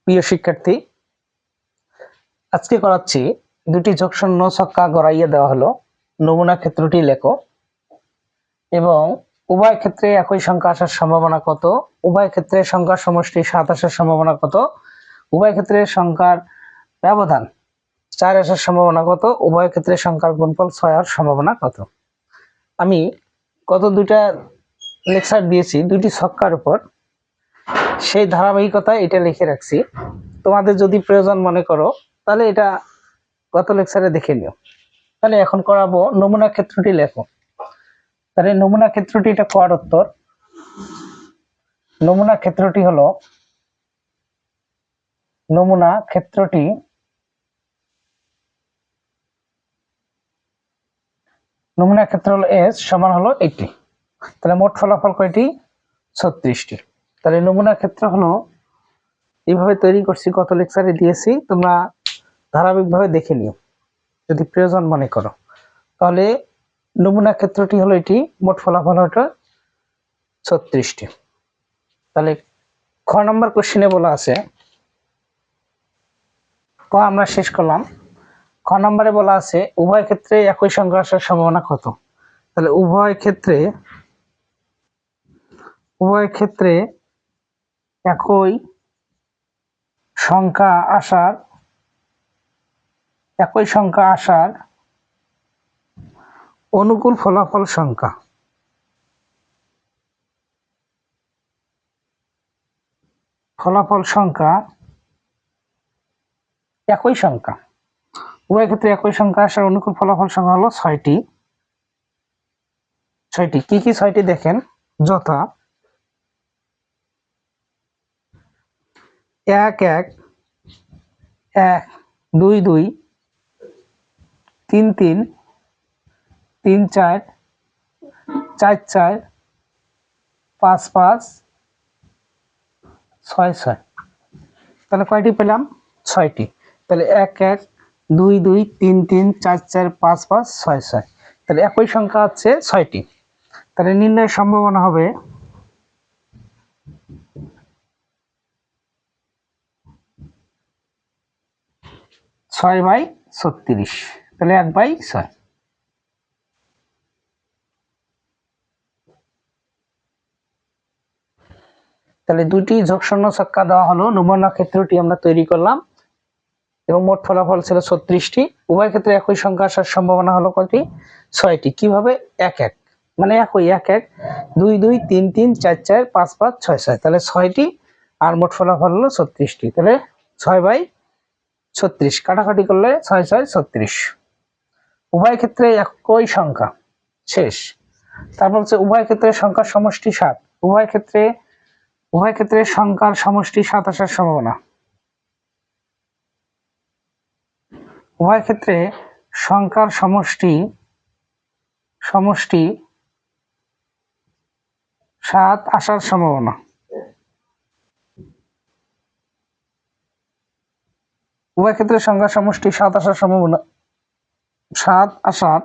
প্রিয় শিক্ষার্থী, আজকে করাচ্ছি দুটি যোগশূন্য ছক্কা গড়াইয়ে দেওয়া হলো, নমুনা ক্ষেত্রটি লেখো এবং উভয় ক্ষেত্রে একই সংখ্যা আসার সম্ভাবনা কত, উভয় ক্ষেত্রে সংখ্যার সমষ্টি 7 আসার সম্ভাবনা কত, উভয় ক্ষেত্রে সংখ্যার ব্যবধান 4 আসার সম্ভাবনা কত, উভয় ক্ষেত্রে সংখ্যার গুণফল 6 হওয়ার সম্ভাবনা কত। আমি গত দুইটা লেকচার দিয়েছি দুটি ছক্কার উপর, সেই ধারাবাহিকতায় এটা লিখে রাখছি। তোমাদের যদি প্রয়োজন মনে করো তাহলে এটা গত লেকচারে দেখে নিও। তাহলে এখন করাবো নমুনা ক্ষেত্রটি লেখো। তাহলে নমুনা ক্ষেত্রটি এটা কর উত্তর। নমুনা ক্ষেত্রটি হলো নমুনা ক্ষেত্র হলো S সমান হলো 80। তাহলে মোট ফলাফল কয়টি? 36টি। তাহলে নমুনা ক্ষেত্র হলো এইভাবে তৈরি করছি, গত লেকচারে দিয়েছি, তোমরা ধারাবাহিকভাবে দেখে নিও যদি প্রয়োজন মনে করো। তাহলে নমুনা ক্ষেত্রটি হলো এটি, মোট ফলাফল হলো 36টি। তাহলে খ নম্বর কোশ্চেনে বলা আছে, ক আমরা শেষ করলাম। খ নম্বরে বলা আছে উভয় ক্ষেত্রে একই সংখ্যা আসার সম্ভাবনা কত। তাহলে উভয় ক্ষেত্রে একই সংখ্যা আসার অনুকূল ফলাফল সংখ্যা। একই সংখ্যা, উভয় ক্ষেত্রে একই সংখ্যা আসার অনুকূল ফলাফল সংখ্যা হলো 6টি। কি কি 6টি দেখেন, যথা 1 1 1 2 2 3 3 3 4 4 4 5 5 6 6। তাহলে কয়টি পেলাম? 6টি। তাহলে 1 1 2 2 3 3 4 4 5 5 6 6। তাহলে একই সংখ্যা আছে 6টি। তাহলে নির্ণয়ের সম্ভাবনা হবে 6/36। তাহলে 1/6। তাহলে দুটি যোগশূন্য ছক্কা দেওয়া হলো, নমুনা ক্ষেত্রটি আমরা তৈরি করলাম এবং মোট ফলাফল ছিল 36টি। উভয় ক্ষেত্রে একই সংখ্যা আসার সম্ভাবনা হলো কয়টি? 6টি। কিভাবে? 1 1 মানে একই 1 1 2 2 3 3 4 4 5 5 6 6। তাহলে 6টি আর মোট ফলাফল হলো 36টি। তাহলে 6/36 কাটাকাটি করলে 6 6 36। উভয় ক্ষেত্রে একই সংখ্যা, শেষ। তারপর হচ্ছে উভয় ক্ষেত্রে সংখ্যার সমষ্টি 7। উভয় ক্ষেত্রে সংখ্যার সমষ্টি 7 আসার সম্ভাবনা। উভয় ক্ষেত্রে সংখ্যার সমষ্টি 7 আসার সম্ভাবনা। উভয় ক্ষেত্রে সংখ্যার সমষ্টি 7 আসার সম্ভাবনা, 7 আসার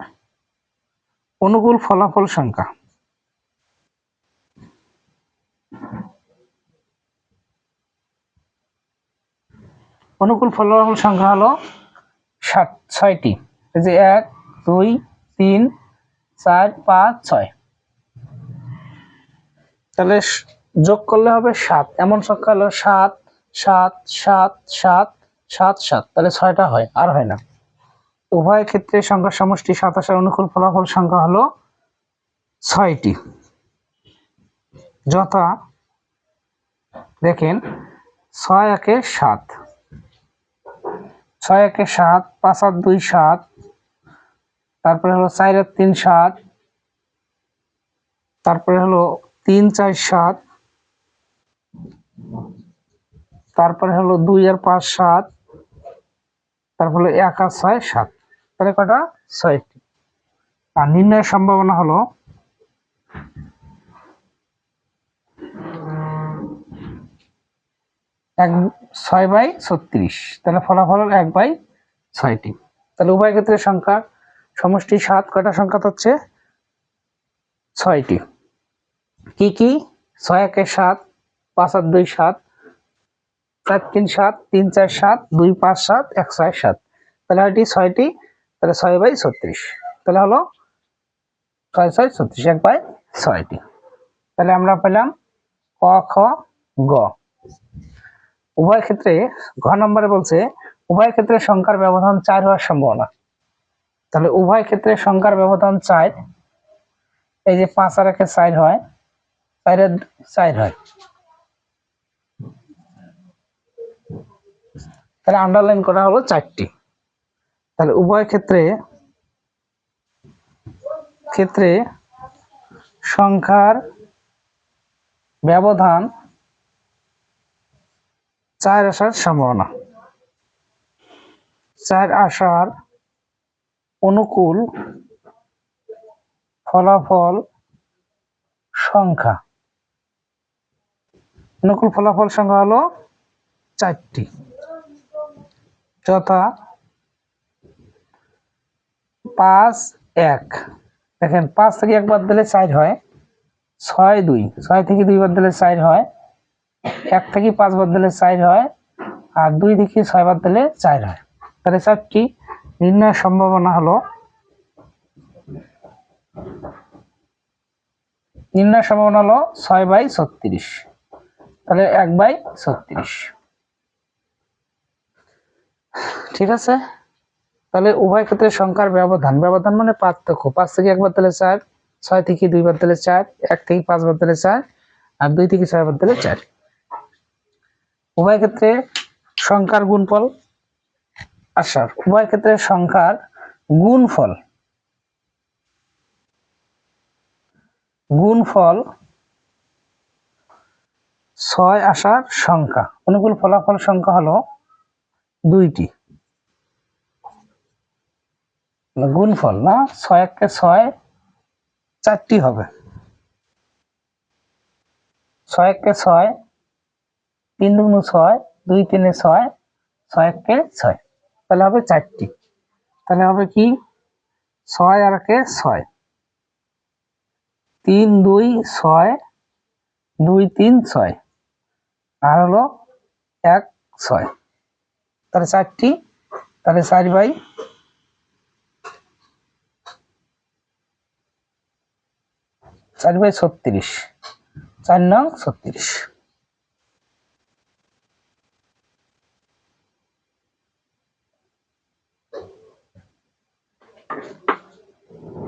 অনুকূল ফলাফল সংখ্যা। অনুকূল ফলাফল সংখ্যা হলো 6টি। এই যে 1 2 3 4 5 6। তাহলে যোগ করলে হবে 7। এমন সংখ্যা হলো 7 7 7 7 7 7। তাহলে 6টা হয়, আর হয় না। উভয় ক্ষেত্রে সংখ্যার সমষ্টি 7 আসার অনুকূল ফলাফল সংখ্যা হলো 6টি। যথা দেখেন 6 1 7, 6 1 7, 5 8 2 7, তারপরে হলো 4 আর 3 7, তারপরে হলো 3 4 7, তারপরে হলো 2 আর 5 7, তারপরে 1 আর 6 7। তাহলে কটা? 6টি। আর নির্ণয়ের সম্ভাবনা হলো 6/36। তাহলে ফলাফল 1/6টি। তাহলে উভয় ক্ষেত্রে সংখ্যা সমষ্টি 7, কয়টা সংখ্যা হচ্ছে? 6টি। কি কি? 6 1 7, 5 আর 2 7, 4 3 7, 3 4 7, 2 5 7, 1 6 7, তাহলে এটি 6টি, তাহলে 6/36, তাহলে হলো 6 6 36, 1/6টি। তাহলে আমরা পেলাম ক খ গ। উভয় ক্ষেত্রে ঘ নম্বরে বলছে উভয় ক্ষেত্রে সংখ্যার ব্যবধান 4 হওয়ার সম্ভাবনা। তাহলে উভয় ক্ষেত্রে সংখ্যার ব্যবধান 4, এই যে 5 আর 1 4 হয়, 4 এর 4 হয়, তাহলে আন্ডারলাইন করা হলো 4টি। তাহলে উভয় ক্ষেত্রে সংখ্যার ব্যবধান 4 আসার সম্ভাবনা। 4 আসার অনুকূল ফলাফল সংখ্যা, অনুকূল ফলাফল সংখ্যা হলো 4টি, যথা 5 1, দেখেন 5 থেকে 1 বাদ দিলে 4 হয়, 6 2, 6 থেকে 2 বাদ দিলে 4 হয়, 1 থেকে 5 বাদ দিলে 4 হয়, আর 2 থেকে 6 বাদ দিলে 4 হয়। তাহলে 4টি নির্ণয়ের সম্ভাবনা হলো 6/36, তাহলে 1/36। ঠিক আছে, তাহলে উভয় ক্ষেত্রে সংখ্যার ব্যবধান, ব্যবধান মানে পার্থক্য, 5 থেকে 1 বাদ দিলে 4, 6 থেকে 2 বাদ দিলে 4, 1 থেকে 5 বাদ দিলে 4, আর 2 থেকে 6 বাদ দিলে 4। উভয় ক্ষেত্রে সংখ্যার গুণফল আসার, উভয় ক্ষেত্রে সংখ্যার গুণফল 6 আসার সংখ্যা, অনুকূল ফলাফল সংখ্যা হলো 2টি। গুণফল না, 6 1 6, 4টি হবে, 6 1 6, 3 2 6, 2 3 6, 6 1 6, তাহলে হবে 4টি। তাহলে হবে কি 6 আর 1 6, 3 2 6, 2 3 6, আর হলো 1 6, তাহলে 4টি, তাহলে 4/36, 4 নং 36।